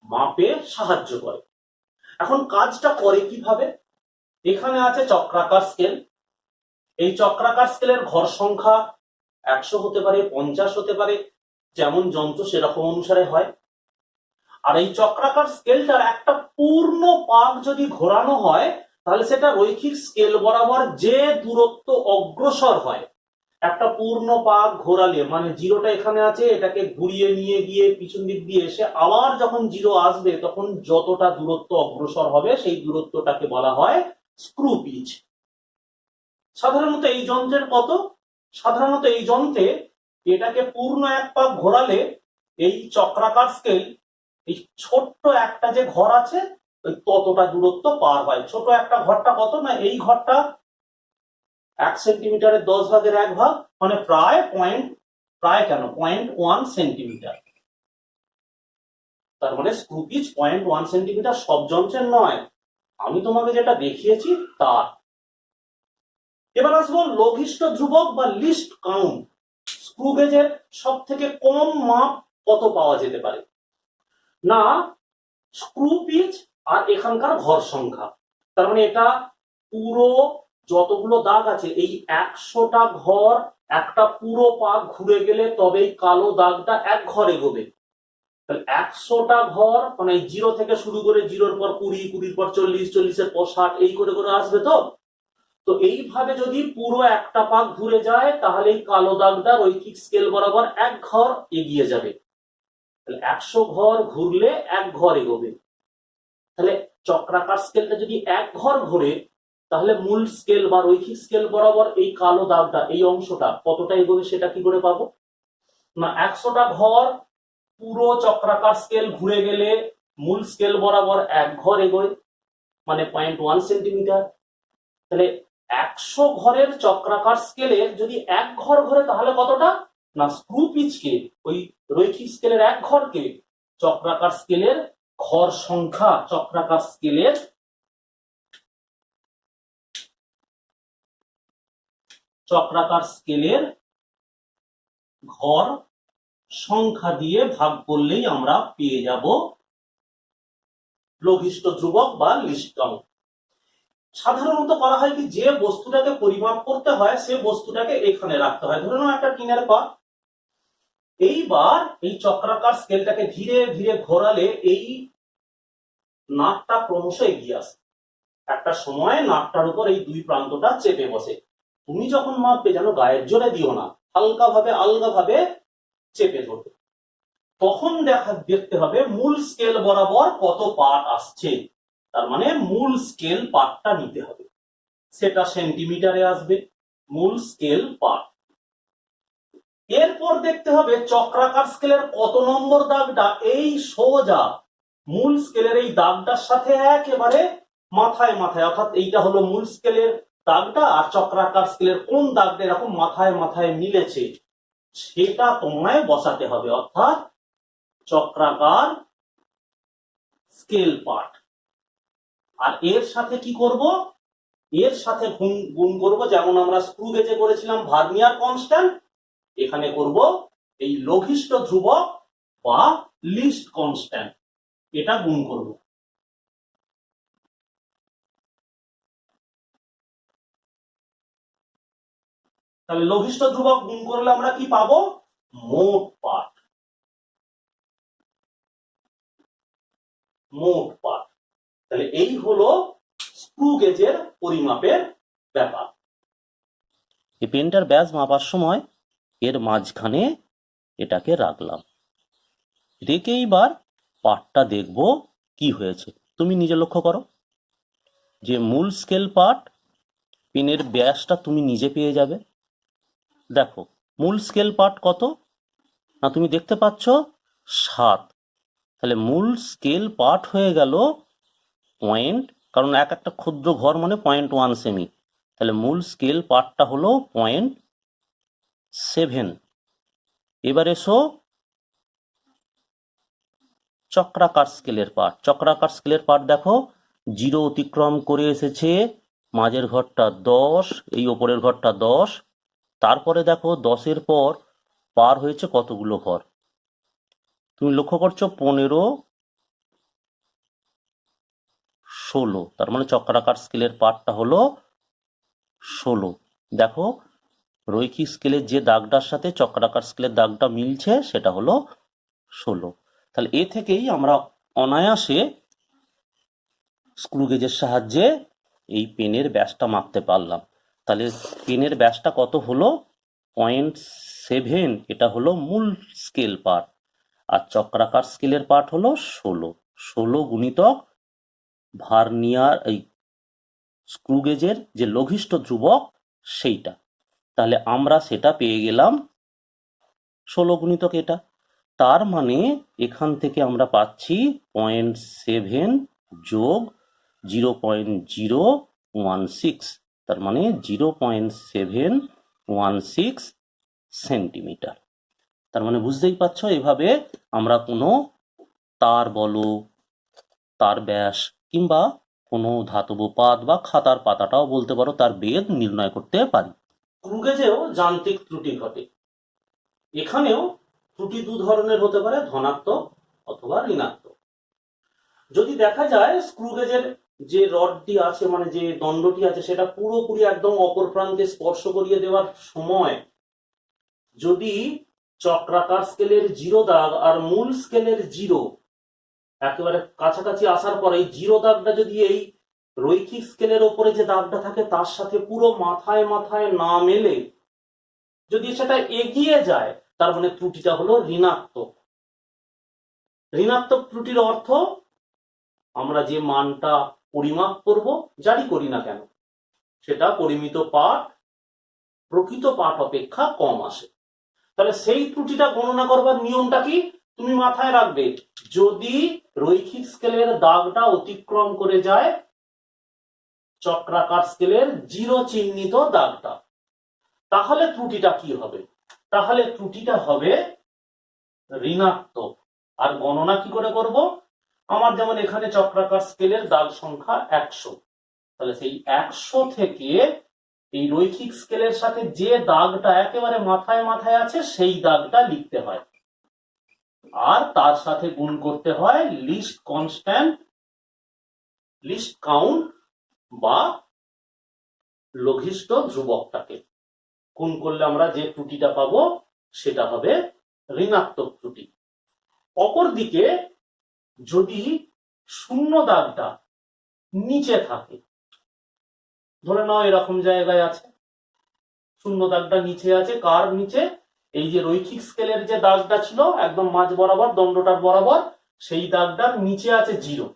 মাপে সাহায্য করে। এখন কাজটা করে কিভাবে? এখানে আছে চক্রাকার স্কেল। এই চক্রাকার স্কেলের ঘর সংখ্যা 100 হতে পারে, 50 হতে পারে, যেমন যন্ত্র সেরকম অনুসারে হয়। আর এই চক্রাকার স্কেলটার একটা পূর্ণ পাক যদি ঘোরানো হয়, তাহলে সেটা রৈখিক স্কেল বরাবর যে দূরত্ব অগ্রসর হয়, একটা পূর্ণ পাক ঘোরালে মানে জিরোটা এখানে আছে, এটাকে ঘুরিয়ে নিয়ে গিয়ে পিছন দিক দিয়ে এসে আবার যখন জিরো আসবে তখন যতটা দূরত্ব অগ্রসর হবে সেই দূরত্বটাকে বলা হয় স্ক্রু পিচ। সাধারণত এই যন্ত্রের কত? সাধারণত এই যন্ত্রে এটাকে পূর্ণ এক পাক ঘোরালে এই চক্রাকার স্কেল এই ছোট্ট একটা যে ঘর আছে ওই ততটা দূরত্ব পার হয়। ছোট একটা ঘরটা কত না, এই ঘরটা 1 সেন্টিমিটারের 10 ভাগের 1 ভাগ, মানে প্রায় 0.1 সেন্টিমিটার। তার মানে স্ক্রু পিচ 0.1 সেন্টিমিটার সব যন্ত্রের নয়, আমি তোমাকে যেটা দেখিয়েছি তার। এবার আসবো লঘিষ্ঠ ধ্রুবক বা লিস্ট কাউন্ট। স্ক্রু গেজের সব থেকে কম মাপ কত পাওয়া যেতে পারে না, স্ক্রু পিচ আর এখানকার ঘর সংখ্যা। তার মানে এটা পুরো যতগুলো দাগ আছে এই 100টা ঘর একটা পুরো পাক ঘুরে গেলে তবেই কালো দাগটা এক ঘর এগোবে। তাহলে 100টা ঘর মানে জিরো থেকে শুরু করে জিরোর পর 20, 20 পর 40, 40-এর পর 60 এই করে করে আসবে। তো এইভাবে যদি পুরো একটা পাক ঘুরে যায় তাহলে এই কালো দাগটা রৈখিক স্কেল বরাবর এক ঘর এগিয়ে যাবে। তাহলে 100 ঘর ঘুরলে এক ঘর এগোবে। তাহলে চক্রাকার স্কেলটা যদি এক ঘর ঘোরে তাহলে মূল স্কেল বা রৈখিক স্কেল বরাবর এই কালো দাগটা এই অংশটা কতটা এগোবে সেটা কি করে পাবো না, 100টা ঘর পুরো চক্রাকার স্কেল ঘুরে গেলে মূল স্কেল বরাবর এক ঘর এগোয়, মানে 0.1 সেন্টিমিটার। তাহলে 100 ঘরের চক্রাকার স্কেলের যদি এক ঘর ঘোরে তাহলে কতটা না, স্ক্রু পিচকে ওই রৈখিক স্কেলের এক ঘরকে চক্রাকার স্কেলের ঘর সংখ্যা, চক্রাকার স্কেলের ঘর সংখ্যা দিয়ে ভাগ করলেই আমরা পেয়ে যাব লঘিষ্ঠ ধ্রুবক বা লিস্ট কাউন্ট। সাধারণত করা হয় কি, যে বস্তুটাকে পরিমাপ করতে হয় সে বস্তুটাকে এখানে রাখতে হয়। ধরে নাও একটা টিনের পাত, এইবার এই চক্রাকার স্কেলটাকে ধীরে ধীরে ঘোরালে এই নাটটা ক্রমশ এগিয়ে আসে। একটা সময় নাটটার উপর এই দুই প্রান্তটা চেপে বসে। তুমি যখন মাপবে যেন গায়ের জোরে দিও না, হালকা ভাবে আলগা ভাবে চেপে ধরবে। তখন দেখতে হবে মূল স্কেল বরাবর কত পার্ট আসছে। তার মানে মূল স্কেল পার্টটা নিতে হবে, সেটা সেন্টিমিটারে আসবে মূল স্কেল পার্ট। এরপর দেখতে হবে চক্রাকার স্কেলের কত নম্বর দাগটা এই সোজা মূল স্কেলের এই দাগটার সাথে একেবারে মাথায় মাথায়, অর্থাৎ এইটা হলো মূল স্কেলের দাগটা আর চক্রাকার স্কেলের কোন দাগটা এরকম মাথায় মাথায় মিলেছে সেটা তোমায় বসাতে হবে, অর্থাৎ চক্রাকার স্কেল পার্ট। আর এর সাথে কি করব, এর সাথে গুণ করব, যেমন আমরা স্ক্রু গেজে করেছিলাম ভার্নিয়ার কনস্ট্যান্ট, এখানে করব এই লঘিষ্ঠ ধ্রুবক বা লিস্ট কনস্ট্যান্ট, এটা গুণ করব। তাহলে লঘিষ্ঠ ধ্রুবক গুণ করলে আমরা কি পাবো, মোট পার্ট। তাহলে এই হলো স্ক্রু গেজের পরিমাপের ব্যাপার। এই পেনটার ব্যাস মাপার সময় এর মাঝখানে এটাকে রাখলাম, রেখে এইবার পার্টটা দেখব কি হয়েছে। তুমি নিজে লক্ষ্য করো যে মূল স্কেল পার্ট পেনের ব্যাসটা তুমি নিজে পেয়ে যাবে। দেখো মূল স্কেল পার্ট কত না, তুমি দেখতে পাচ্ছ 7। তাহলে মূল স্কেল পার্ট হয়ে গেল পয়েন্ট, কারণ এক একটা ক্ষুদ্র ঘর মানে 0.1 সেমি। তাহলে মূল স্কেল পার্টটা হলো 0.7। এবার এসো চক্রাকার স্কেলের পার্ট। চক্রাকার স্কেলের পার্ট দেখো জিরো অতিক্রম করে এসেছে, মাঝের ঘরটা 10, এই ওপরের ঘরটা 10, তারপরে দেখো 10-এর পর পার হয়েছে কতগুলো ঘর, তুমি লক্ষ্য করছো 15, 16, তার মানে চক্রাকার স্কেলের পার্টটা হলো 16। দেখো রৈখিক স্কেলের যে দাগটার সাথে চক্রাকার স্কেলের দাগটা মিলছে সেটা হলো 16। তাহলে এ থেকেই আমরা অনায়াসে স্ক্রু গেজের সাহায্যে এই পেনের ব্যাসটা মাপতে পারলাম। তাহলে পেনের ব্যাসটা কত হলো? 0.7, এটা হলো মূল স্কেল পার্ট, আর চক্রাকার স্কেলের পার্ট হলো 16 গুণিতক ভার্নিয়ার এই স্ক্রু গেজের যে লঘিষ্ঠ ধ্রুবক সেইটা। তাহলে আমরা সেটা পেয়ে গেলাম 16 গুণিতক এটা। তার মানে এখান থেকে আমরা পাচ্ছি 0.7 যোগ 0.016, তার মানে 0.716 সেন্টিমিটার। তার মানে বুঝতেই পারছো, এভাবে আমরা কোনো তার বলো, তার ব্যাস, কিংবা কোনো ধাতব পাত বা খাতার পাতাটাও বলতে পারো, তার বেদ নির্ণয় করতে পারি। স্ক্রু গেজেও যান্ত্রিক ত্রুটি ঘটে। এখানেও ত্রুটি দু ধরনের হতে পারে, ধনাত্মক অথবা ঋণাত্মক। যদি দেখা যায় স্ক্রু গেজের যে রডটি আছে, মানে যে দণ্ডটি আছে, সেটা পুরোপুরি একদম অপর প্রান্তে স্পর্শ করিয়ে দেওয়ার সময় যদি চক্রাকার স্কেলের 0 দাগ আর মূল স্কেলের 0 একেবারে কাছাকাছি আসার পরে এই 0 দাগটা যদি এই রৈখিক স্কেলের ওপরে যে দাগটা থাকে তার সাথে পুরো মাথায় মাথায় না মেলে যদি সেটা এগিয়ে যায়, তার মানে ত্রুটিটা হলো ঋণাত্মক। ঋণাত্মক ত্রুটির অর্থ আমরা যে মানটা পরিমাপ করব, যাই করি না কেন, সেটা পরিমিত পাঠ প্রকৃত পাঠ অপেক্ষা কম আসে। তাহলে সেই ত্রুটিটা গণনা করবার নিয়মটা কি তুমি মাথায় রাখবে। যদি রৈখিক স্কেলের দাগটা অতিক্রম করে যায় চক্রাকার স্কেলের 0 চিহ্নিত দাগটা, তাহলে ত্রুটিটা কি হবে? তাহলে ত্রুটিটা হবে ঋণাত্মক। আর গণনা কি করে করব? আমার যেমন এখানে চক্রাকার স্কেলের দাগ সংখ্যা 100, তাহলে সেই 100 থেকে এই রৈখিক স্কেলের সাথে যে দাগটা একেবারে মাথায় মাথায় আছে সেই দাগটা লিখতে হয়, আর তার সাথে গুণ করতে হয় লিস্ট কনস্ট্যান্ট, লিস্ট কাউন্ট বা লঘিষ্ঠ ধ্রুবকটাকে। গুণ করলে আমরা যে ত্রুটিটা পাবো সেটা হবে ঋণাত্মক ত্রুটি। অপরদিকে যদি শূন্য দাগটা নিচে থাকে, ধরে নাও এরকম জায়গায় আছে, শূন্য দাগটা নিচে আছে, কার নিচে? এই যে রৈখিক স্কেলের যে দাগটা ছিল একদম মাঝ বরাবর, দণ্ডটার বরাবর, সেই দাগটার নিচে আছে 0।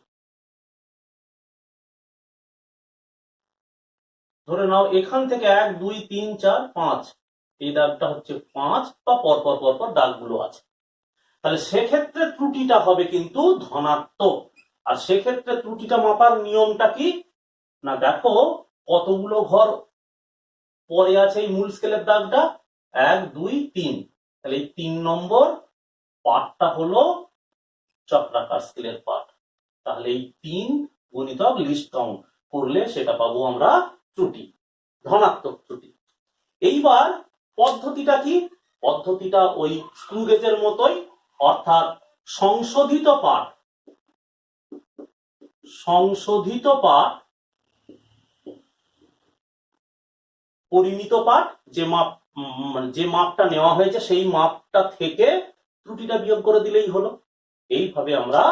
ধরে নাও এখান থেকে 1 2 3 4 5, এই দাগটা হচ্ছে 5 বা পরপর পরপর দাগগুলো আছে। তাহলে সেক্ষেত্রে ত্রুটিটা হবে কিন্তু ধনাত্মক। আর সেক্ষেত্রে ত্রুটিটা মাপার নিয়মটা কি না, দেখো কতগুলো ঘর পরে আছে এই মূল স্কেলের দাগটা, 1 2 3, তাহলে এই 3 নম্বর পার্টটা হলো চক্রাকার স্কেলের পার্ট। তাহলে এই 3 গুণিতক লিস্ট কাউন্ট করলে সেটা পাবো আমরা ত্রুটি, ধনাত্মক ত্রুটি। এইবার পদ্ধতিটা কি? পদ্ধতিটা ওই স্ক্রু গেজের মতোই, অর্থাৎ সংশোধিত পাঠ, সংশোধিত পাঠ, পরিমিত পাঠ, যে মাপ, যে মাপটা নেওয়া হয়েছে সেই মাপটা থেকে ত্রুটিটা বিয়োগ করে দিলেই হলো। এইভাবে আমরা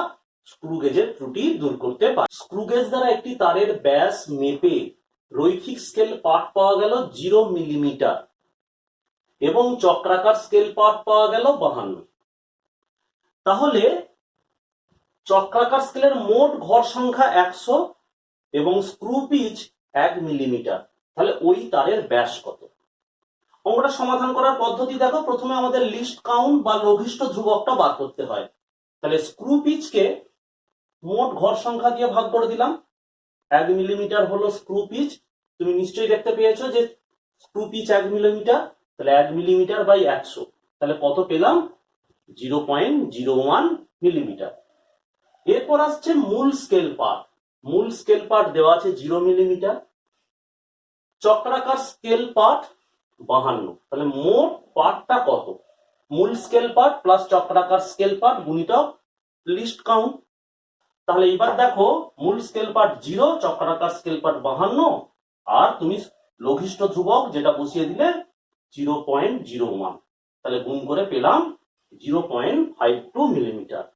স্ক্রু গেজের ত্রুটি দূর করতে পারি। স্ক্রু গেজ দ্বারা একটি তারের ব্যাস মেপে রৈখিক স্কেল পাঠ পাওয়া গেল 0 মিলিমিটার এবং চক্রাকার স্কেল পাঠ পাওয়া গেল 52। তাহলে চক্রাকার স্কেলের মোট ঘর সংখ্যা 100 এবং স্ক্রু পিচ 1 মিলিমিটার, তাহলে ওই তারের ব্যাস কত? অঙ্কটা সমাধান করার পদ্ধতি দেখো। প্রথমে আমাদের লিস্ট কাউন্ট বা লঘিষ্ঠ ধ্রুবকটা বার করতে হয়। তাহলে স্ক্রু পিচকে মোট ঘর সংখ্যা দিয়ে ভাগ করে দিলাম। 1 মিলিমিটার হলো স্ক্রু পিচ, তুমি নিশ্চয়ই দেখতে পেয়েছো যে স্ক্রু পিচ 1 মিলিমিটার, তাহলে 1 মিলিমিটার বাই 100, তাহলে কত পেলাম? 0.01 মিলিমিটার। এরপর আসছে মূল স্কেল পার্ট। মূল স্কেল পার্ট দেওয়া আছে 0 মিলিমিটার, চক্রাকার স্কেল পার্ট 52, তাহলে মোট পার্টটা কত? মূল স্কেল পার্ট প্লাস চক্রাকার স্কেল পার্ট গুণিতক লিস্ট কাউন্ট। তাহলে এবার দেখো মূল স্কেল পার্ট 0, চক্রাকার স্কেল পার্ট 52, আর তুমি লঘিষ্ঠ ধ্রুবক যেটা বসিয়ে দিলে 0.01, তাহলে গুণ করে পেলাম 0.52 মিলিমিটার।